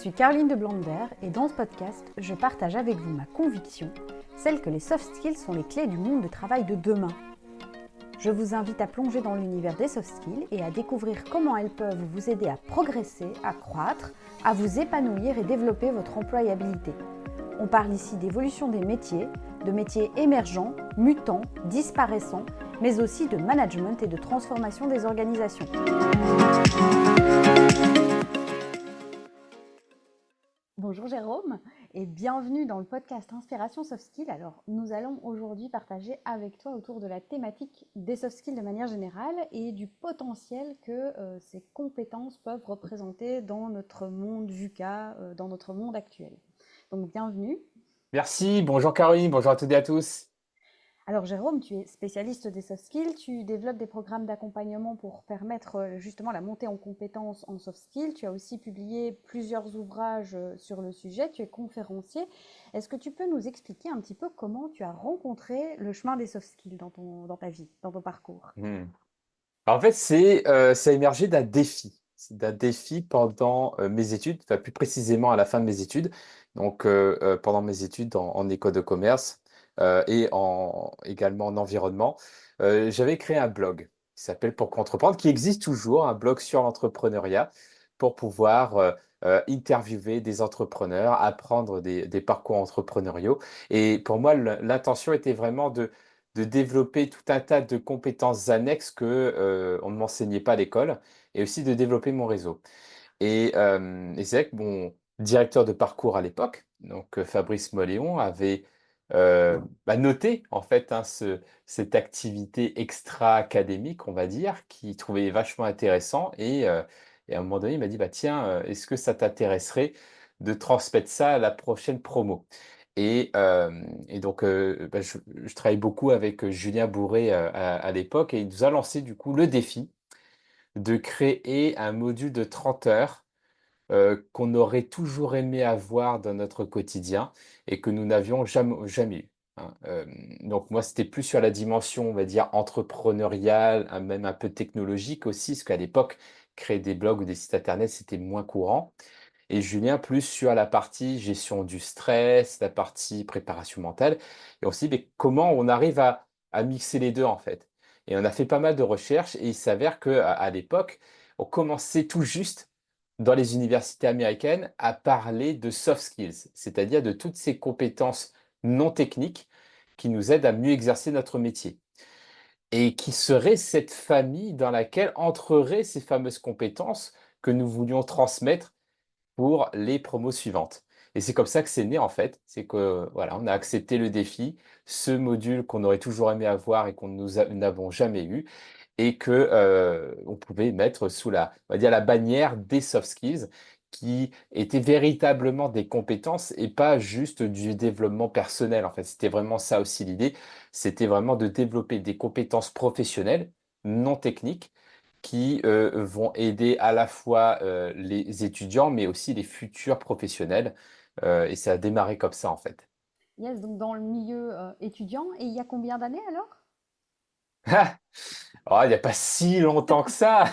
suis Caroline de Blander et dans ce podcast, je partage avec vous ma conviction, celle que les soft skills sont les clés du monde de travail de demain. Je vous invite à plonger dans l'univers des soft skills et à découvrir comment elles peuvent vous aider à progresser, à croître, à vous épanouir et développer votre employabilité. On parle ici d'évolution des métiers, de métiers émergents, mutants, disparaissants, mais aussi de management et de transformation des organisations. Bonjour Jérôme et bienvenue dans le podcast Inspiration Soft Skills. Alors nous allons aujourd'hui partager avec toi autour de la thématique des soft skills de manière générale et du potentiel que ces compétences peuvent représenter dans notre monde VUCA, dans notre monde actuel. Donc bienvenue. Merci, bonjour Caroline, bonjour à toutes et à tous. Alors Jérôme, tu es spécialiste des soft skills, tu développes des programmes d'accompagnement pour permettre justement la montée en compétences en soft skills. Tu as aussi publié plusieurs ouvrages sur le sujet, tu es conférencier. Est-ce que tu peux nous expliquer un petit peu comment tu as rencontré le chemin des soft skills dans ta vie, dans ton parcours? En fait, ça a émergé d'un défi. C'est d'un défi pendant mes études, enfin plus précisément à la fin de mes études. Donc, pendant mes études en école de commerce également en environnement, j'avais créé un blog qui s'appelle Pour Entreprendre, qui existe toujours, un blog sur l'entrepreneuriat pour pouvoir interviewer des entrepreneurs, apprendre des parcours entrepreneuriaux. Et pour moi, l'intention était vraiment de développer tout un tas de compétences annexes que on ne m'enseignait pas à l'école et aussi de développer mon réseau. Et c'est vrai que mon directeur de parcours à l'époque, donc Fabrice Moléon, avait noté en fait cette activité extra-académique, on va dire, qu'il trouvait vachement intéressant. Et à un moment donné, il m'a dit, bah, tiens, est-ce que ça t'intéresserait de transmettre ça à la prochaine promo? Et donc, je travaille beaucoup avec Julien Bourré à l'époque et il nous a lancé du coup le défi de créer un module de 30 heures qu'on aurait toujours aimé avoir dans notre quotidien et que nous n'avions jamais eu, hein. Donc moi, c'était plus sur la dimension, on va dire, entrepreneuriale, même un peu technologique aussi, parce qu'à l'époque, créer des blogs ou des sites internet, c'était moins courant. Et Julien, plus sur la partie gestion du stress, la partie préparation mentale, et aussi mais comment on arrive à mixer les deux en fait. Et on a fait pas mal de recherches et il s'avère à l'époque, on commençait tout juste dans les universités américaines à parler de soft skills, c'est-à-dire de toutes ces compétences non techniques qui nous aident à mieux exercer notre métier. Et qui serait cette famille dans laquelle entreraient ces fameuses compétences que nous voulions transmettre pour les promos suivantes. Et c'est comme ça que c'est né en fait. C'est que voilà, on a accepté le défi, ce module qu'on aurait toujours aimé avoir et qu'on n'avons jamais eu, et que on pouvait mettre sous on va dire la bannière des soft skills, qui étaient véritablement des compétences et pas juste du développement personnel. En fait, c'était vraiment ça aussi l'idée. C'était vraiment de développer des compétences professionnelles, non techniques, qui vont aider à la fois les étudiants, mais aussi les futurs professionnels. Et ça a démarré comme ça, en fait. Yes, donc dans le milieu étudiant, et il y a combien d'années alors? Oh, il n'y a pas si longtemps que ça.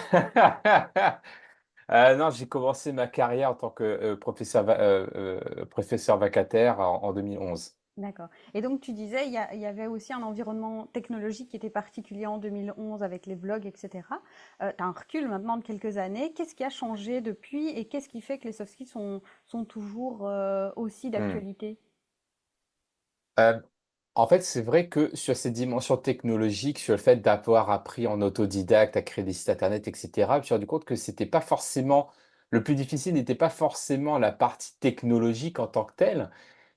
Non, j'ai commencé ma carrière en tant que professeur vacataire en 2011. D'accord. Et donc, tu disais, il y avait aussi un environnement technologique qui était particulier en 2011 avec les blogs, etc. Tu as un recul maintenant de quelques années. Qu'est-ce qui a changé depuis et qu'est-ce qui fait que les soft skills sont toujours aussi Hmm. d'actualité? Euh, En fait, c'est vrai que sur ces dimensions technologiques, sur le fait d'avoir appris en autodidacte à créer des sites internet, etc., je me suis rendu compte que c'était pas forcément, le plus difficile n'était pas forcément la partie technologique en tant que telle,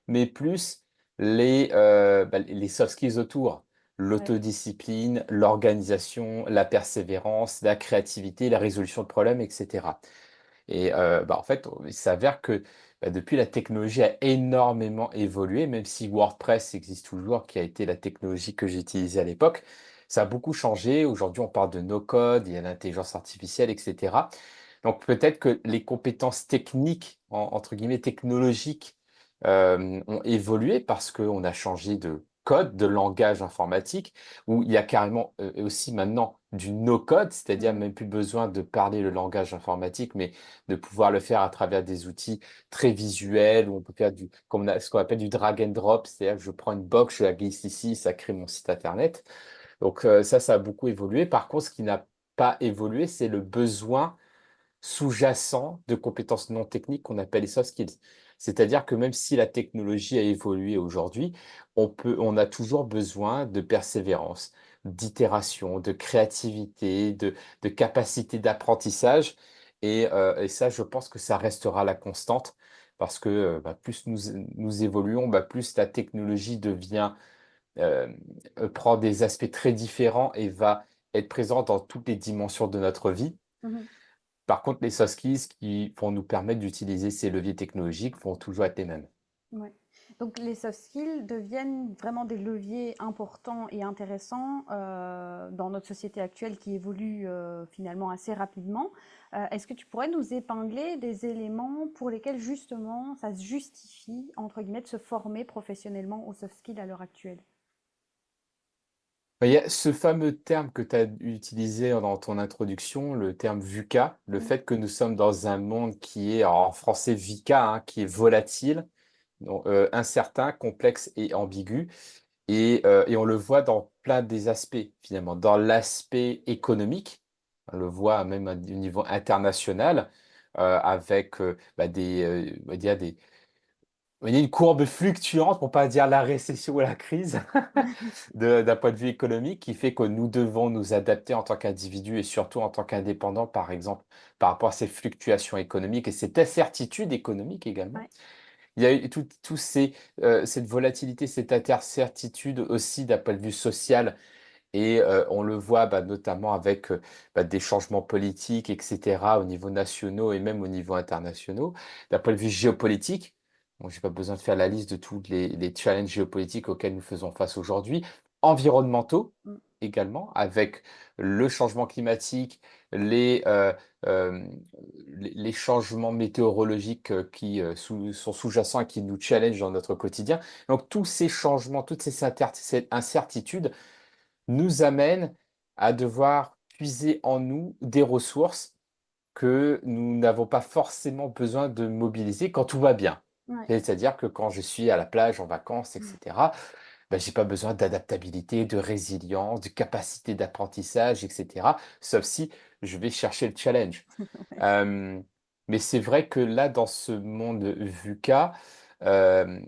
mais plus les soft skills autour, Ouais. l'autodiscipline, l'organisation, la persévérance, la créativité, la résolution de problèmes, etc. En fait, il s'avère que depuis, la technologie a énormément évolué, même si WordPress existe toujours, qui a été la technologie que j'ai utilisée à l'époque. Ça a beaucoup changé. Aujourd'hui, on parle de no-code, il y a l'intelligence artificielle, etc. Donc peut-être que les compétences techniques, entre guillemets technologiques, ont évolué parce qu'on a changé code, de langage informatique, où il y a carrément aussi maintenant du no-code, c'est-à-dire Mhm. même plus besoin de parler le langage informatique, mais de pouvoir le faire à travers des outils très visuels, où on peut faire comme ce qu'on appelle du drag and drop, c'est-à-dire que je prends une box, je la glisse ici, ça crée mon site internet. Donc ça a beaucoup évolué. Par contre, ce qui n'a pas évolué, c'est le besoin sous-jacent de compétences non techniques qu'on appelle les soft skills. C'est-à-dire que même si la technologie a évolué aujourd'hui, on a toujours besoin de persévérance, d'itération, de créativité, de capacité d'apprentissage. Et ça, je pense que ça restera la constante parce que plus nous évoluons, plus la technologie euh, prend des aspects très différents et va être présente dans toutes les dimensions de notre vie. Mhm. Par contre, les soft skills qui vont nous permettre d'utiliser ces leviers technologiques vont toujours être les mêmes. Ouais. Donc les soft skills deviennent vraiment des leviers importants et intéressants dans notre société actuelle qui évolue finalement assez rapidement. Est-ce que tu pourrais nous épingler des éléments pour lesquels justement ça se justifie, entre guillemets, de se former professionnellement aux soft skills à l'heure actuelle? Il y a ce fameux terme que tu as utilisé dans ton introduction, le terme VUCA, le Mm. fait que nous sommes dans un monde qui est, en français VICA, hein, qui est volatile, donc, incertain, complexe et ambigu. Et on le voit dans plein des aspects, finalement. Dans l'aspect économique, on le voit même au niveau international, avec on va dire il y a une courbe fluctuante, pour pas dire la récession ou la crise, d'un point de vue économique, qui fait que nous devons nous adapter en tant qu'individus et surtout en tant qu'indépendants, par exemple, par rapport à ces fluctuations économiques et cette incertitude économique également. Ouais. Il y a eu cette volatilité, cette incertitude aussi d'un point de vue social et on le voit notamment avec des changements politiques, etc., au niveau nationaux et même au niveau internationaux. D'un point de vue géopolitique, bon, je n'ai pas besoin de faire la liste de tous les challenges géopolitiques auxquels nous faisons face aujourd'hui. Environnementaux Mm. également, avec le changement climatique, les, euh, euh, les changements météorologiques qui sont sous-jacents et qui nous challengent dans notre quotidien. Donc tous ces changements, toutes ces incertitudes, nous amène à devoir puiser en nous des ressources que nous n'avons pas forcément besoin de mobiliser quand tout va bien. Ouais. C'est-à-dire que quand je suis à la plage, en vacances, etc., j'ai pas besoin d'adaptabilité, de résilience, de capacité d'apprentissage, etc. Sauf si je vais chercher le challenge. Ouais. Euh, mais c'est vrai que là, dans ce monde VUCA, euh,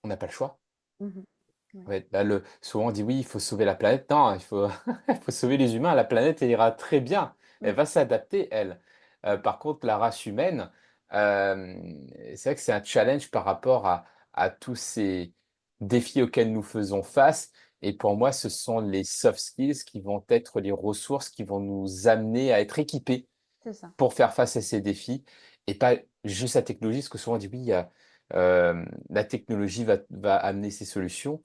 on n'a pas le choix. Mhm. Ouais. Ouais, là, souvent on dit oui, il faut sauver la planète. Non, il faut, il faut sauver les humains. La planète, elle ira très bien. Elle Mm. va s'adapter, elle. Par contre, la race humaine, euh, c'est vrai que c'est un challenge par rapport à tous ces défis auxquels nous faisons face. Et pour moi, ce sont les soft skills qui vont être les ressources qui vont nous amener à être équipés C'est ça. pour faire face à ces défis et pas juste la technologie, parce que souvent on dit oui, la technologie va amener ces solutions.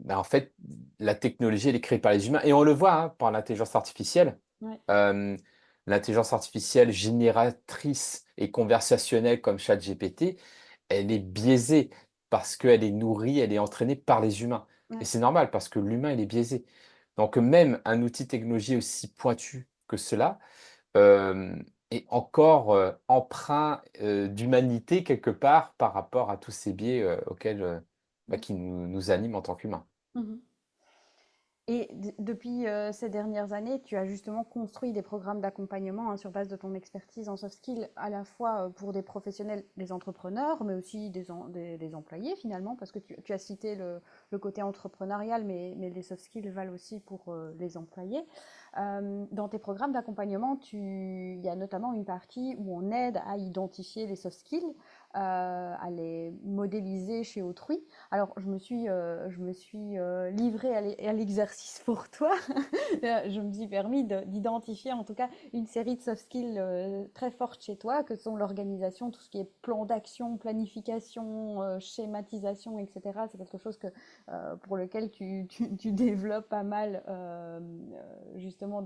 En fait, la technologie, elle est créée par les humains. Et on le voit hein, par l'intelligence artificielle. Ouais. Euh, L'intelligence artificielle génératrice et conversationnelle comme ChatGPT, elle est biaisée parce qu'elle est nourrie, elle est entraînée par les humains. Et Ouais. c'est normal parce que l'humain, il est biaisé. Donc même un outil technologique aussi pointu que cela euh, est encore empreint d'humanité quelque part par rapport à tous ces biais auxquels, Ouais. qui nous animent en tant qu'humains. Mhm. Et depuis ces dernières années, tu as justement construit des programmes d'accompagnement hein, sur base de ton expertise en soft skills, à la fois pour des professionnels, des entrepreneurs, mais aussi des employés finalement, parce que tu as cité le côté entrepreneurial, mais les soft skills valent aussi pour les employés. Dans tes programmes d'accompagnement, il y a notamment une partie où on aide à identifier les soft skills, à les modéliser chez autrui. Alors, je me suis livrée à l'exercice pour toi. Je me suis permis d'identifier en tout cas une série de soft skills très fortes chez toi, que sont l'organisation, tout ce qui est plan d'action, planification, schématisation, etc. C'est quelque chose pour lequel tu développes pas mal justement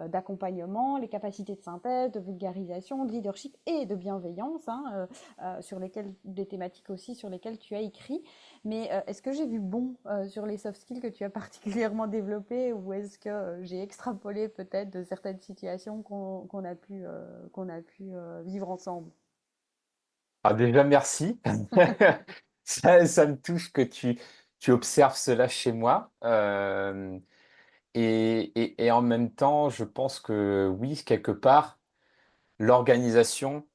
d'accompagnement, les capacités de synthèse, de vulgarisation, de leadership et de bienveillance, hein, sur lesquelles, des thématiques aussi sur lesquelles tu as écrit. Mais est-ce que j'ai vu bon sur les soft skills que tu as particulièrement développés ou est-ce que j'ai extrapolé peut-être de certaines situations qu'on a pu vivre ensemble? Ah, déjà, merci. Ça me touche que tu observes cela chez moi. Et en même temps, je pense que oui, quelque part, l'organisation,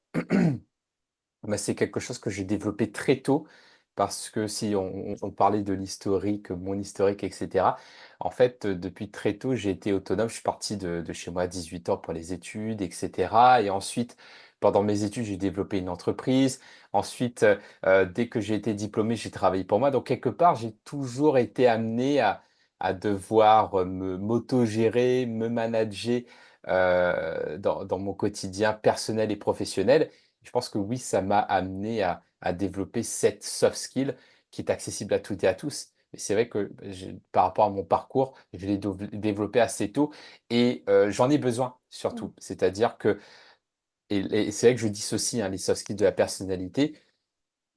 bah, c'est quelque chose que j'ai développé très tôt parce que si on parlait de l'historique, mon historique, et cetera. En fait, depuis très tôt, j'ai été autonome. Je suis parti de chez moi à 18 ans pour les études, et cetera. Et ensuite, pendant mes études, j'ai développé une entreprise. Ensuite, dès que j'ai été diplômé, j'ai travaillé pour moi. Donc, quelque part, j'ai toujours été amené à devoir m'autogérer, me manager dans mon quotidien personnel et professionnel. Je pense que oui, ça m'a amené à développer cette soft skill qui est accessible à toutes et à tous. Mais c'est vrai que par rapport à mon parcours, je l'ai développé assez tôt et j'en ai besoin Mm, surtout. C'est-à-dire que, et c'est vrai que je dissocie hein, les soft skills de la personnalité,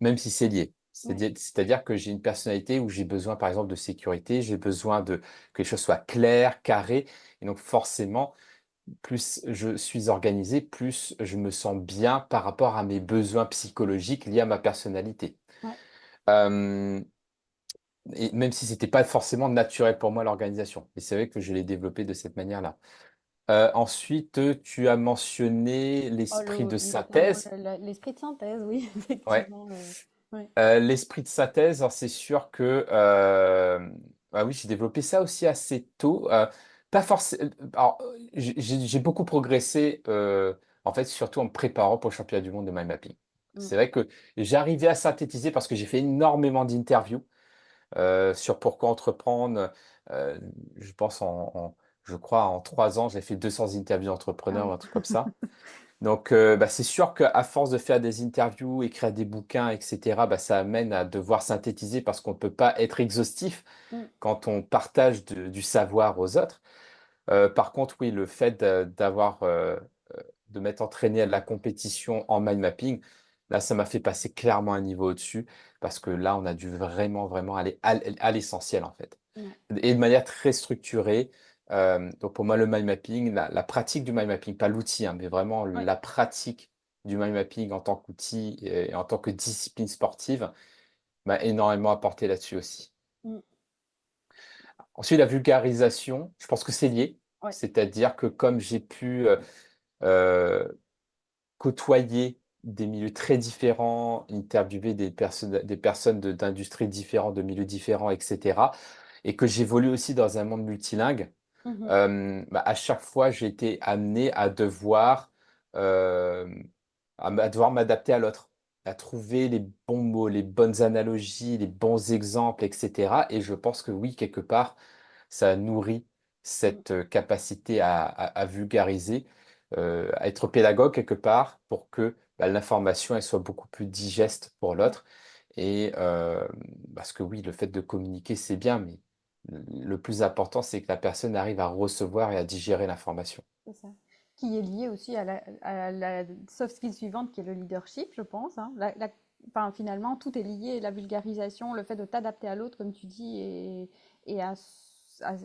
même si c'est lié. ouais, C'est-à-dire que j'ai une personnalité où j'ai besoin, par exemple, de sécurité, j'ai besoin que les choses soient claires, carrées. Et donc, forcément, plus je suis organisé, plus je me sens bien par rapport à mes besoins psychologiques liés à ma personnalité. ouais. Hem et même si c'était pas forcément naturel pour moi l'organisation. Et c'est vrai que je l'ai développé de cette manière-là. Ensuite, tu as mentionné Oh, l'esprit de notamment synthèse. l'esprit de synthèse, oui, Ouais. effectivement. Ouais. L'esprit de synthèse, alors c'est sûr que, bah oui, j'ai développé ça aussi assez tôt. Pas forcément. Alors, j'ai beaucoup progressé, en fait, surtout en me préparant pour le championnat du monde de mind mapping. Mm, C'est vrai que j'arrivais à synthétiser parce que j'ai fait énormément d'interviews, sur pourquoi entreprendre. Heu, je pense je crois en 3 ans, j'ai fait 200 interviews ah d'entrepreneurs ou oui. un truc comme ça. Donc, bah, c'est sûr qu'à force de faire des interviews, écrire des bouquins, et cetera, bah, ça amène à devoir synthétiser parce qu'on ne peut pas être exhaustif Mm, quand on partage du savoir aux autres. Par contre, oui, le fait de m'être entraîné à de la compétition en mind mapping, là, ça m'a fait passer clairement un niveau au-dessus parce que là, on a dû vraiment, vraiment aller à l'essentiel, en fait ouais, et de manière très structurée. Donc pour moi, le mind mapping, la pratique du mind mapping, pas l'outil, hein, mais vraiment ouais. la pratique du mind mapping en tant qu'outil et en tant que discipline sportive m'a énormément apporté là-dessus aussi. Mm, Ensuite, la vulgarisation, je pense que c'est lié. ouais. C'est-à-dire que comme j'ai pu euh, côtoyer des milieux très différents, interviewer des personnes d'industries différentes, de milieux différents, etc., et que j'évolue aussi dans un monde multilingue. Mhm, Bah, à chaque fois, j'ai été amené hem, à devoir m'adapter à l'autre, à trouver les bons mots, les bonnes analogies, les bons exemples, et cetera. Et je pense que oui, quelque part, ça nourrit mm, cette, capacité à vulgariser, à être pédagogue quelque part pour que, bah, l'information, elle soit beaucoup plus digeste pour ouais, l'autre et parce que oui, le fait de communiquer, c'est bien, mais le plus important, c'est que la personne arrive à recevoir et à digérer l'information. c'est ça. Qui est lié aussi à la soft skill suivante qui est le leadership, je pense, hein. Enfin, finalement, tout est lié, la vulgarisation, le fait de t'adapter à l'autre, comme tu dis, et à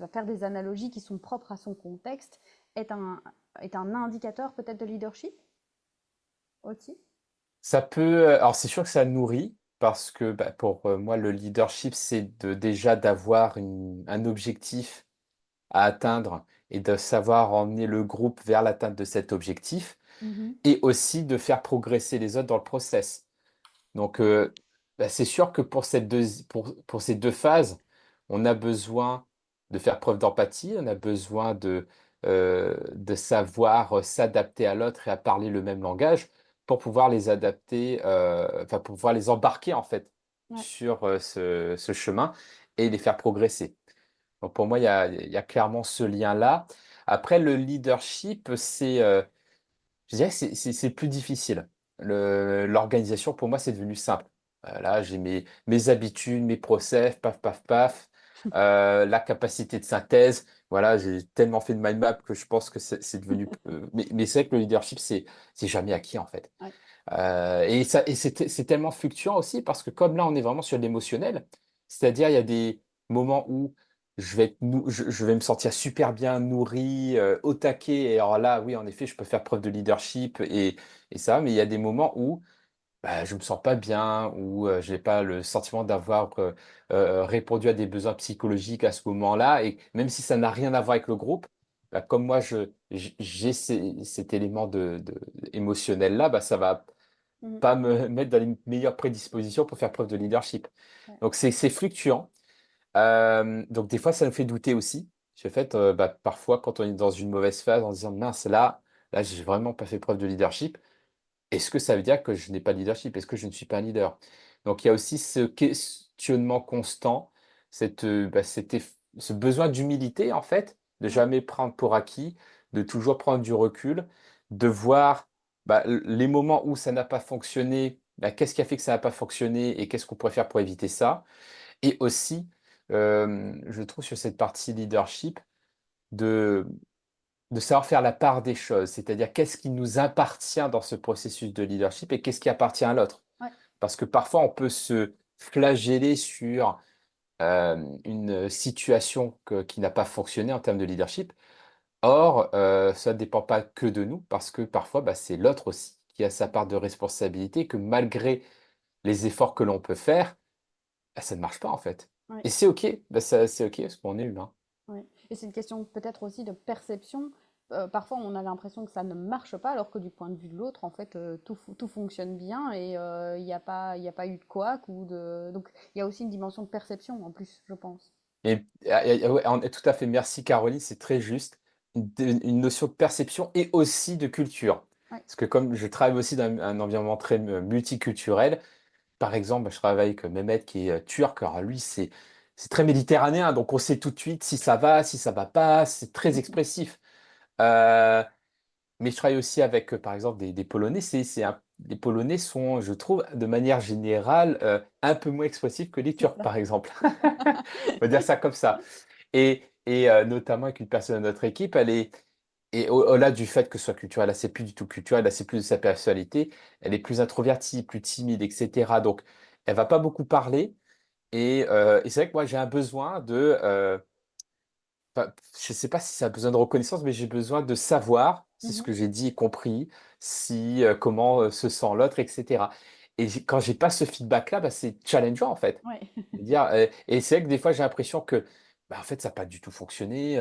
faire des analogies qui sont propres à son contexte, est un, est un indicateur peut-être de leadership aussi. Ça peut, alors c'est sûr que ça nourrit parce que bah, pour moi, le leadership, c'est déjà d'avoir un objectif à atteindre et de savoir emmener le groupe vers l'atteinte de cet objectif Mhm. et aussi de faire progresser les autres dans le process. Donc, bah, c'est sûr que pour ces 2 phases, on a besoin de faire preuve d'empathie, on a besoin de savoir, s'adapter à l'autre et à parler le même langage pour pouvoir les adapter, enfin, pour pouvoir les embarquer, en fait, Ouais. sur, ce chemin et les faire progresser. Donc pour moi, il y a clairement ce lien-là. Après le leadership, je dirais que c'est plus difficile. L'organisation, pour moi, c'est devenu simple. Là, j'ai mes habitudes, mes process, paf, paf, paf. la capacité de synthèse. Voilà, j'ai tellement fait de mind map que je pense que c'est devenu. Mais c'est vrai que le leadership, c'est jamais acquis en fait. Ouais. Et c'est tellement fluctuant aussi parce que comme là, on est vraiment sur l'émotionnel, c'est-à-dire il y a des moments où je vais me sentir super bien nourri, au taquet. Et alors là, oui, en effet, je peux faire preuve de leadership et ça, mais il y a des moments où bah, je me sens pas bien ou je n'ai pas le sentiment d'avoir répondu à des besoins psychologiques à ce moment-là. Et même si ça n'a rien à voir avec le groupe, bah, comme moi, j'ai cet élément émotionnel-là, bah, ça va Mhm. pas me mettre dans les meilleures prédispositions pour faire preuve de leadership. Ouais. Donc, c'est fluctuant. Donc, des fois, ça nous fait douter aussi. En fait, bah, parfois, quand on est dans une mauvaise phase, en se disant, mince, là, j'ai vraiment pas fait preuve de leadership. Est-ce que ça veut dire que je n'ai pas de leadership? Est-ce que je ne suis pas un leader? Donc, il y a aussi ce questionnement constant, ce besoin d'humilité, en fait, de Ouais. jamais prendre pour acquis, de toujours prendre du recul, de voir bah, les moments où ça n'a pas fonctionné, bah, qu'est-ce qui a fait que ça n'a pas fonctionné et qu'est-ce qu'on pourrait faire pour éviter ça. Et aussi, je trouve sur cette partie leadership, de de savoir faire la part des choses, c'est-à-dire qu'est-ce qui nous appartient dans ce processus de leadership et qu'est-ce qui appartient à l'autre. Ouais. Parce que parfois, on peut se flageller sur une situation qui n'a pas fonctionné en termes de leadership. Or, ça ne dépend pas que de nous, parce que parfois, bah, c'est l'autre aussi qui a sa part de responsabilité, que malgré les efforts que l'on peut faire, bah, ça ne marche pas en fait. Ouais. Et c'est OK, bah, c'est OK parce qu'on est humain. Ouais. Et c'est une question peut-être aussi de perception. Parfois, on a l'impression que ça ne marche pas, alors que du point de vue de l'autre, en fait, tout fonctionne bien et il y a pas eu de couac ou de... Donc, il y a aussi une dimension de perception en plus, je pense. Ouais, tout à fait, merci Caroline, c'est très juste. Une notion de perception et aussi de culture. Ouais. Parce que comme je travaille aussi dans un environnement très multiculturel, par exemple, bah, je travaille avec Mehmet qui est turc. Alors lui, c'est très méditerranéen, donc on sait tout de suite si ça va pas, c'est très expressif. Euh, mais je travaille aussi avec, par exemple, des Polonais. Les Polonais sont, je trouve, de manière générale, un peu moins expressifs que les C'est Turcs, ça. par exemple. On va dire ça comme ça. Et notamment avec une personne de notre équipe, et au-delà du fait que ce soit culturel, là, c'est plus du tout culturel, là, c'est plus de sa personnalité, elle est plus introvertie, plus timide, etc. Donc, elle va pas beaucoup parler. Et c'est vrai que moi, j'ai un besoin je sais pas si ça a besoin de reconnaissance, mais j'ai besoin de savoir si ce Mhm. que j'ai dit est compris, si comment se sent l'autre, etc. Quand j'ai pas ce feedback-là, bah, c'est challengeant en fait. Ouais. Et c'est vrai que des fois, j'ai l'impression que bah, en fait, ça n'a pas du tout fonctionné,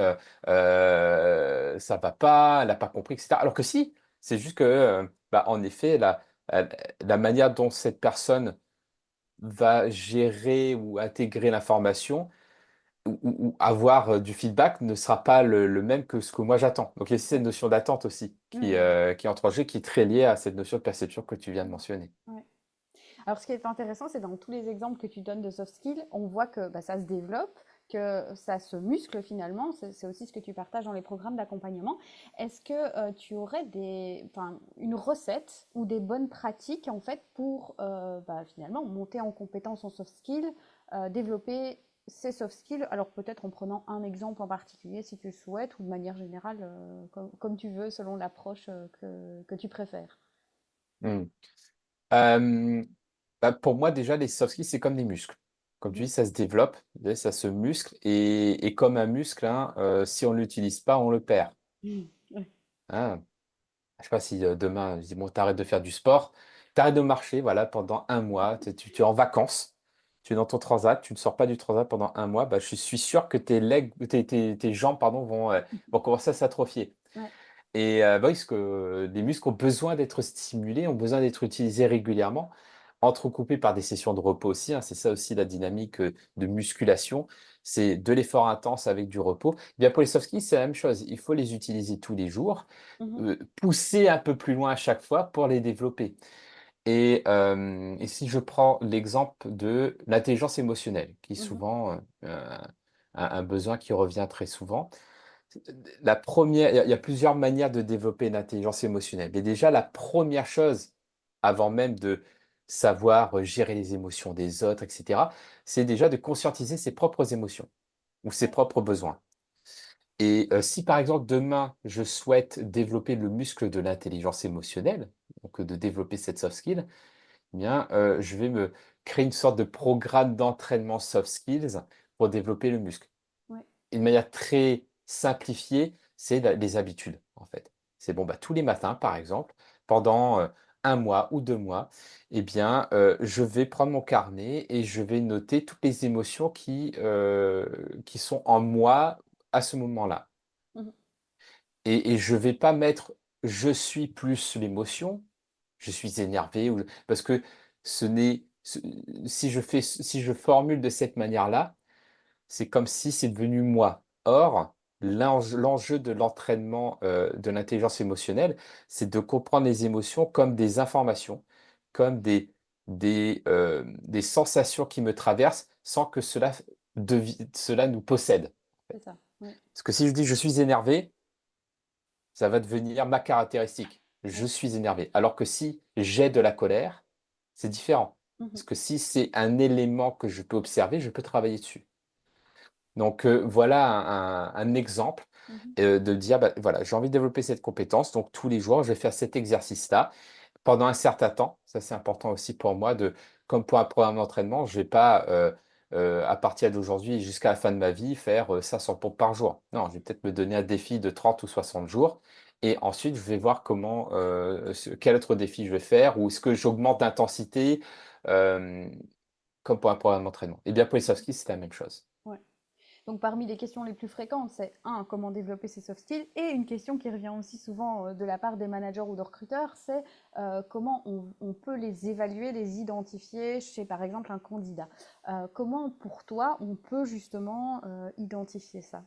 ça va pas, elle n'a pas compris, etc. Alors que si, c'est juste que, bah, en effet, euh, la manière dont cette personne va gérer ou intégrer l'information ou avoir du feedback ne sera pas le même que ce que moi j'attends. Donc il y a aussi cette Ouais. notion d'attente aussi Mhm. qui entre en jeu, qui est très liée à cette notion de perception que tu viens de mentionner. Ouais. Alors, ce qui est intéressant, c'est dans tous les exemples que tu donnes de soft skills, on voit que bah, ça se développe, que ça se muscle finalement. C'est aussi ce que tu partages dans les programmes d'accompagnement. Est-ce que tu aurais enfin, une recette ou des bonnes pratiques en fait pour bah, finalement monter en compétence en soft skills, développer ces soft skills, alors peut-être en prenant un exemple en particulier si tu le souhaites, ou de manière générale, comme tu veux, selon l'approche que tu préfères. Hmm. Euh, Bah, pour moi, déjà, les soft skills, c'est comme des muscles. Comme tu Mhm. dis, ça se développe, ça se muscle. Et comme un muscle, hein, si on ne l'utilise pas, on le perd. Mhm. Ouais. Hein. Je sais pas si demain, je dis, bon, t'arrêtes de faire du sport, t'arrêtes de marcher, voilà, pendant un mois, tu es en vacances, tu es dans ton transat, tu ne sors pas du transat pendant un mois, bah, je suis sûr que tes jambes, pardon, vont commencer à s'atrophier. Ouais. Bah oui, parce que les muscles ont besoin d'être stimulés, ont besoin d'être utilisés régulièrement, entrecoupés par des sessions de repos aussi, hein. C'est ça aussi la dynamique de musculation, c'est de l'effort intense avec du repos. Eh bien pour les soft skills, c'est la même chose. Il faut les utiliser tous les jours, Mhm. pousser un peu plus loin à chaque fois pour les développer. Et si je prends l'exemple de l'intelligence émotionnelle, qui est Mhm. souvent un besoin qui revient très souvent. La première, il y a plusieurs manières de développer une intelligence émotionnelle. Mais déjà, la première chose, avant même de savoir gérer les émotions des autres, etc., c'est déjà de conscientiser ses propres émotions. ou ses propres besoins. Et si par exemple demain, je souhaite développer le muscle de l'intelligence émotionnelle, donc de développer cette soft skill, eh bien, je vais me créer une sorte de programme d'entraînement soft skills pour développer le muscle. Ouais. Une manière très simplifiée, c'est les habitudes, en fait. C'est bon, bah, tous les matins, par exemple, pendant 1 mois ou 2 mois, eh bien, je vais prendre mon carnet et je vais noter toutes les émotions qui sont en moi à ce moment-là. Mmh. Et je vais pas mettre je suis plus l'émotion, je suis énervé ou parce que ce n'est ce si je formule de cette manière-là, c'est comme si c'est devenu moi. Or, l'enjeu de l'entraînement, de l'intelligence émotionnelle, c'est de comprendre les émotions comme des informations, comme des sensations qui me traversent sans que cela nous possède. C'est ça, oui. Parce que si je dis: «Je suis énervé», ça va devenir ma caractéristique. Je Ouais. suis énervé. Alors que si j'ai de la colère, c'est différent. Mmh. Parce que si c'est un élément que je peux observer, je peux travailler dessus. Donc, voilà un exemple, Mmh. de dire: «Bah, voilà, j'ai envie de développer cette compétence, donc tous les jours, je vais faire cet exercice-là pendant un certain temps». Ça, c'est important aussi pour moi comme pour un programme d'entraînement, je vais pas, à partir d'aujourd'hui jusqu'à la fin de ma vie, faire, 500 pompes par jour. Non, je vais peut-être me donner un défi de 30 ou 60 jours et ensuite je vais voir comment, quel autre défi je vais faire ou est-ce que j'augmente d'intensité, hem, comme pour un programme d'entraînement. Et bien pour les soft skills, c'est la même chose. Ouais. Donc parmi les questions les plus fréquentes, c'est un, comment développer ses soft skills, et une question qui revient aussi souvent de la part des managers ou de recruteurs, c'est comment on peut les évaluer, les identifier chez par exemple un candidat. Comment pour toi on peut justement identifier ça?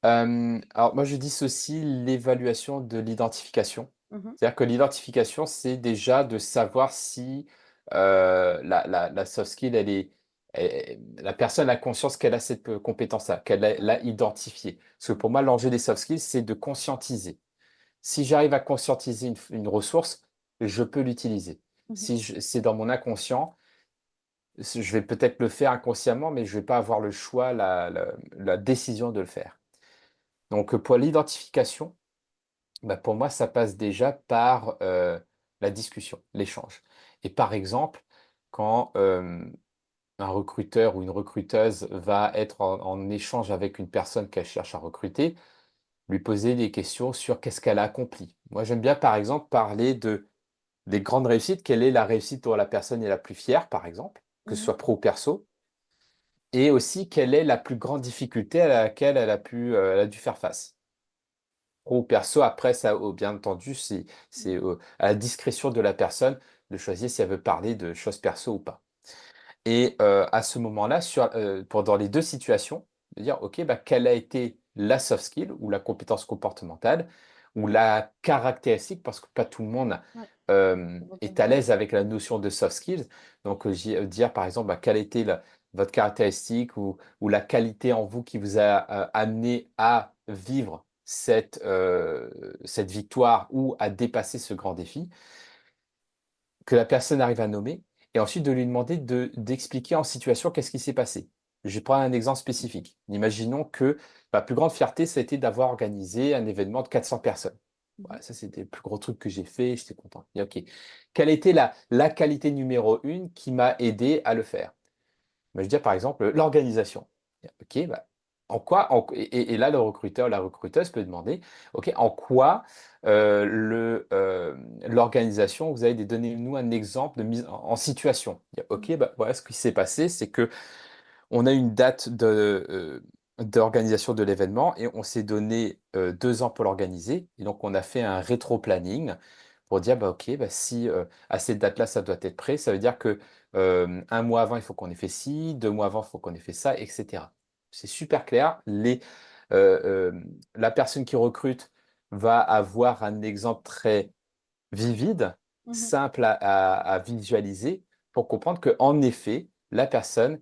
Alors moi je dissocie l'évaluation de l'identification. Mhm. C'est-à-dire que l'identification, c'est déjà de savoir si, la soft skill, la personne a conscience qu'elle a cette, compétence-là, qu'elle l'a identifiée. Parce que pour moi, l'enjeu des soft skills, c'est de conscientiser. Si j'arrive à conscientiser une ressource, je peux l'utiliser. Mhm. Si c'est dans mon inconscient, je vais peut-être le faire inconsciemment, mais je vais pas avoir le choix, la décision de le faire. Donc, pour l'identification, bah, pour moi, ça passe déjà par, la discussion, l'échange. Et par exemple, quand, un recruteur ou une recruteuse va être en échange avec une personne qu'elle cherche à recruter, lui poser des questions sur qu'est-ce qu'elle a accompli. Moi, j'aime bien, par exemple, parler des grandes réussites. Quelle est la réussite dont la personne est la plus fière, par exemple, que ce Mhm. soit pro ou perso? Et aussi, quelle est la plus grande difficulté à laquelle elle a dû faire face? Pro ou perso, après ça, bien entendu, c'est, Mhm. à la discrétion de la personne de choisir si elle veut parler de choses perso ou pas. Et à ce moment-là, pendant les 2 situations, de dire: «OK, bah, quelle a été la soft skill ou la compétence comportementale ou la caractéristique?» parce que pas tout le monde, Ouais, le est à vocabulaire. l'aise avec la notion de soft skills. Donc, dire par exemple, bah, quelle était votre caractéristique ou la qualité en vous qui vous a, amené à vivre cette victoire ou à dépasser ce grand défi. Que la personne arrive à nommer et ensuite de lui demander d'expliquer en situation qu'est-ce qui s'est passé. Je vais prendre un exemple spécifique. Imaginons que ma plus grande fierté, ça a été d'avoir organisé un événement de 400 personnes. Mhm. Voilà, ça, c'était le plus gros truc que j'ai fait, j'étais content. Et OK. Quelle était la qualité numéro 1 qui m'a aidé à le faire? Bah, je veux dire, par exemple, l'organisation. OK, bah, en quoi et là, le recruteur, la recruteuse peut demander: «OK, en quoi, l'organisation, vous avez donnez-nous un exemple de mise en situation». Dire: Mhm. «OK, bah, voilà ce qui s'est passé, c'est que on a une date d'organisation de l'événement et on s'est donné, 2 ans pour l'organiser et donc on a fait un rétro-planning pour dire: «Bah, OK, bah, si, à cette date-là, ça doit être prêt, ça veut dire que, 1 mois avant, il faut qu'on ait fait ci, 2 mois avant, il faut qu'on ait fait ça» et cetera. C'est super clair. La personne qui recrute va avoir un exemple très vivide, Mhm. simple à visualiser pour comprendre qu'en effet, la personne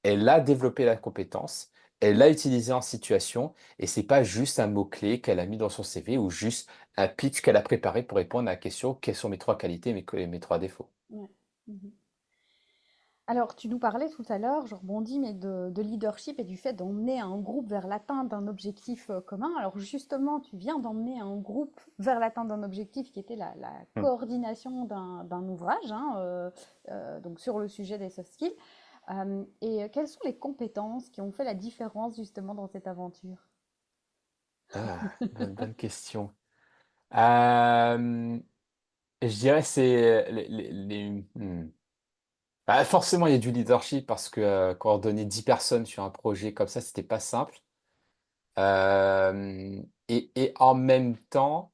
elle a développé la compétence, elle l'a utilisé en situation et c'est pas juste un mot-clé qu'elle a mis dans son CV ou juste un pitch qu'elle a préparé pour répondre à la question: «Quelles sont mes 3 qualités, mes 3 défauts?» Ouais. Mhm. Alors, tu nous parlais tout à l'heure, je rebondis, mais de leadership et du fait d'emmener un groupe vers l'atteinte d'un objectif commun. Alors, justement, tu viens d'emmener un groupe vers l'atteinte d'un objectif qui était la Hmm. coordination d'un ouvrage, hein, donc sur le sujet des soft skills. Quelles sont les compétences qui ont fait la différence justement dans cette aventure? Bonne question. Euh, je dirais c'est forcément il y a du leadership parce que coordonner 10 personnes sur un projet comme ça, c'était pas simple. Et en même temps,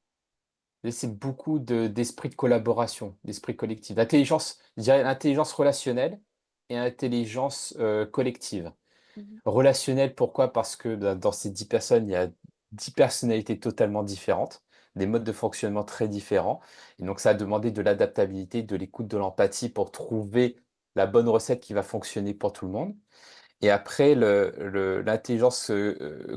c'est beaucoup d'esprit de collaboration, d'esprit collectif. L'intelligence, je dirais l'intelligence relationnelle et intelligence collective. Mhm, Relationnel, pourquoi? Parce que dans ces 10 personnes, il y a 10 personnalités totalement différentes, des modes de fonctionnement très différents. Et donc, ça a demandé de l'adaptabilité, de l'écoute, de l'empathie pour trouver la bonne recette qui va fonctionner pour tout le monde. Et après, l'intelligence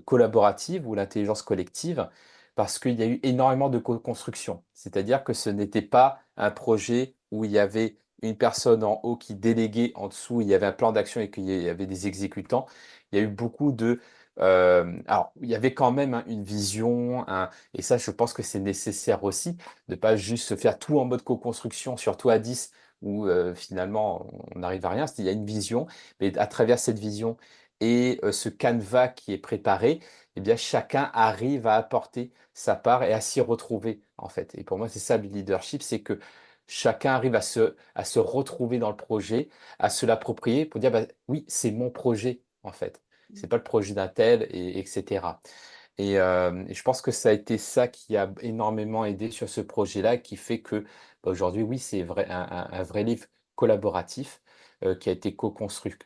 collaborative ou l'intelligence collective, parce qu'il y a eu énormément de co-construction. C'est-à-dire que ce n'était pas un projet où il y avait une personne en haut qui déléguait en dessous, il y avait un plan d'action et qu'il y avait des exécutants. Il y a eu beaucoup de... alors, il y avait quand même hein, une vision, et ça, je pense que c'est nécessaire aussi, de pas juste se faire tout en mode co-construction, surtout à 10, où finalement, on n'arrive à rien. Il y a une vision mais à travers cette vision et ce canevas qui est préparé, eh bien, chacun arrive à apporter sa part et à s'y retrouver, en fait. Et pour moi, c'est ça le leadership, c'est que chacun arrive à se retrouver dans le projet, à se l'approprier pour dire, bah, oui, c'est mon projet, en fait. C'est pas le projet d'un tel, et, etc. Et je pense que ça a été ça qui a énormément aidé sur ce projet-là, qui fait que bah, aujourd'hui, oui, c'est vrai, un vrai livre collaboratif qui a été co-construit,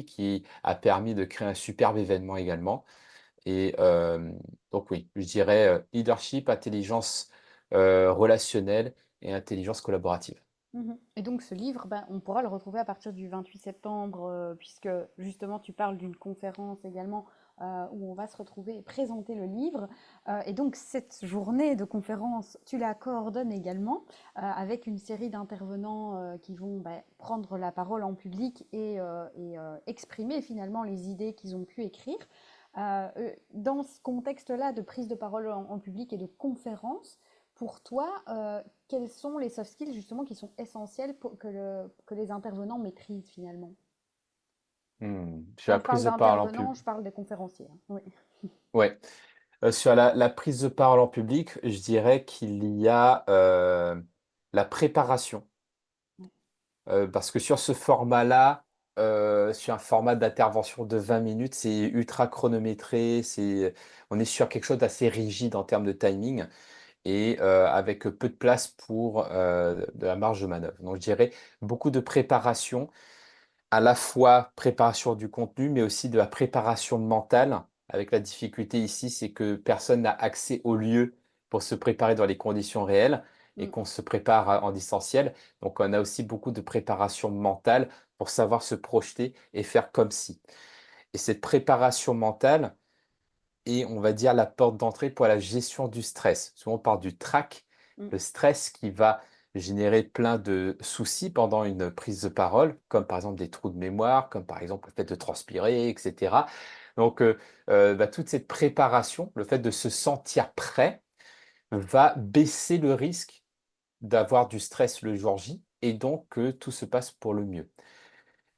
qui a permis de créer un superbe événement également. Et donc oui, je dirais leadership, intelligence relationnelle et intelligence collaborative. mhm. Et donc ce livre, ben, on pourra le retrouver à partir du 28 septembre, puisque justement tu parles d'une conférence également où on va se retrouver et présenter le livre. Et donc cette journée de conférence, tu la coordonnes également avec une série d'intervenants qui vont ben, prendre la parole en public et exprimer finalement les idées qu'ils ont pu écrire. Dans ce contexte-là de prise de parole en public et de conférence, pour toi, quels sont les soft skills justement qui sont essentiels pour que les intervenants maîtrisent finalement? Sur Quand la je parle prise de parole en d'intervenants, public. je parle des conférenciers, hein. Oui. Ouais. Sur la prise de parole en public, je dirais qu'il y a la préparation. Parce que sur ce format-là, sur un format d'intervention de 20 minutes, c'est ultra chronométré, on est sur quelque chose d'assez rigide en termes de timing et avec peu de place pour de la marge de manœuvre. Donc je dirais beaucoup de préparation à la fois préparation du contenu, mais aussi de la préparation mentale. Avec la difficulté ici, c'est que personne n'a accès au lieu pour se préparer dans les conditions réelles et Mm. qu'on se prépare en distanciel. Donc, on a aussi beaucoup de préparation mentale pour savoir se projeter et faire comme si. Et cette préparation mentale est, on va dire, la porte d'entrée pour la gestion du stress. Souvent, on parle du trac, Mm. le stress qui va générer plein de soucis pendant une prise de parole, comme par exemple des trous de mémoire, comme par exemple le fait de transpirer, etc. Donc, toute cette préparation, le fait de se sentir prêt, va baisser le risque d'avoir du stress le jour J et donc que tout se passe pour le mieux.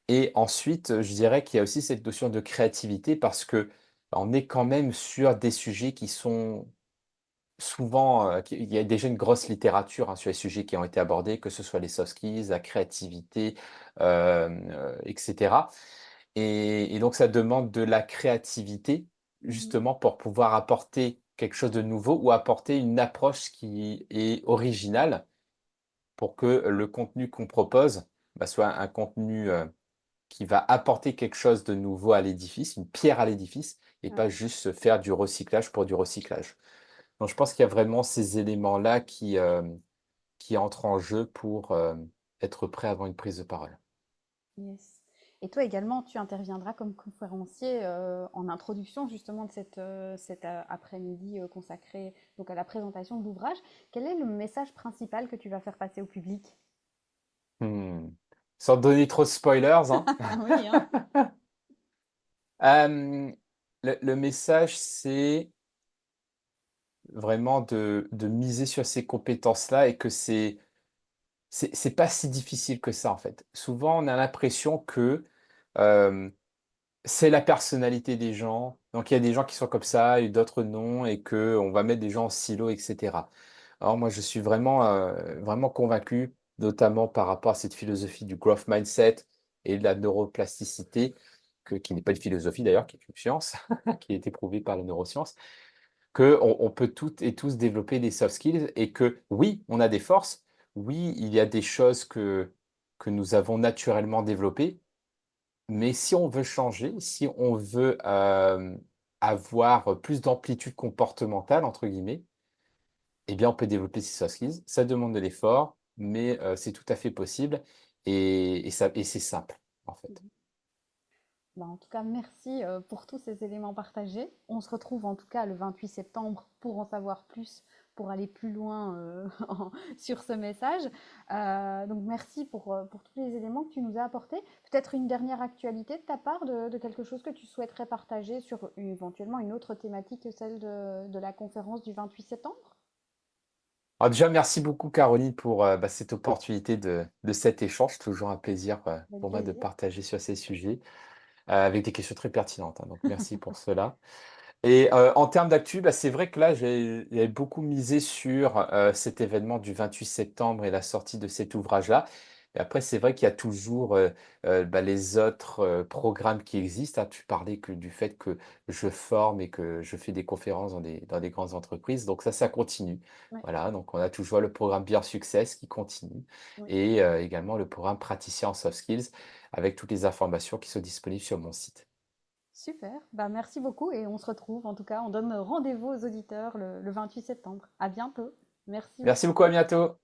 Et ensuite, je dirais qu'il y a aussi cette notion de créativité parce que on est quand même sur des sujets qui sont souvent, il y a déjà une grosse littérature, hein, sur les sujets qui ont été abordés, que ce soit les soft skills, la créativité, et cetera. Et donc ça demande de la créativité, Mhm. justement pour pouvoir apporter quelque chose de nouveau ou apporter une approche qui est originale pour que le contenu qu'on propose, bah, soit un contenu, qui va apporter quelque chose de nouveau à l'édifice, une pierre à l'édifice et Ouais. pas juste faire du recyclage pour du recyclage. Donc je pense qu'il y a vraiment ces éléments-là qui entrent en jeu pour, être prêt avant une prise de parole. Yes. Et toi également, tu interviendras comme conférencier en introduction justement de cet après-midi consacré donc à la présentation de l'ouvrage. Quel est le message principal que tu vas faire passer au public? Mmh. Sans donner trop de spoilers, hein. Oui, hein. Euh, le message, c'est vraiment de miser sur ces compétences-là et que c'est pas si difficile que ça, en fait. Souvent, on a l'impression que euh, c'est la personnalité des gens. Donc, il y a des gens qui sont comme ça et d'autres non, et que on va mettre des gens en silo, etc. Alors, moi, je suis vraiment convaincu, notamment par rapport à cette philosophie du growth mindset et de la neuroplasticité, qui n'est pas une philosophie d'ailleurs, qui est une science, qui a été prouvée par la neuroscience, qu'on peut toutes et tous développer des soft skills et que oui, on a des forces, oui, il y a des choses que nous avons naturellement développées, mais si on veut changer, si on veut avoir plus d'amplitude comportementale, entre guillemets, eh bien, on peut développer ces soft skills. Ça demande de l'effort, mais c'est tout à fait possible et c'est simple, en fait. Bah, en tout cas, merci pour tous ces éléments partagés. On se retrouve en tout cas le 28 septembre pour en savoir plus, pour aller plus loin sur ce message. Donc merci pour tous les éléments que tu nous as apportés. Peut-être une dernière actualité de ta part, de quelque chose que tu souhaiterais partager sur éventuellement une autre thématique que celle de la conférence du 28 septembre? Alors déjà, merci beaucoup, Caroline, pour cette opportunité de cet échange. Toujours un plaisir Avec pour moi de plaisir. partager sur ces sujets avec des questions très pertinentes, hein. Donc, merci pour cela. Et en termes d'actu, c'est vrai que là, j'avais beaucoup misé sur cet événement du 28 septembre et la sortie de cet ouvrage-là. Et après, c'est vrai qu'il y a toujours les autres programmes qui existent, hein. Tu parlais que du fait que je forme et que je fais des conférences dans des grandes entreprises. Donc ça continue. Ouais, Voilà, donc on a toujours le programme Beer Success qui continue ouais. et également le programme Praticien en Soft Skills avec toutes les informations qui sont disponibles sur mon site. Super. Bah, merci beaucoup et on se retrouve. En tout cas, on donne rendez-vous aux auditeurs le 28 septembre. À bientôt. Merci Merci beaucoup. beaucoup, à bientôt.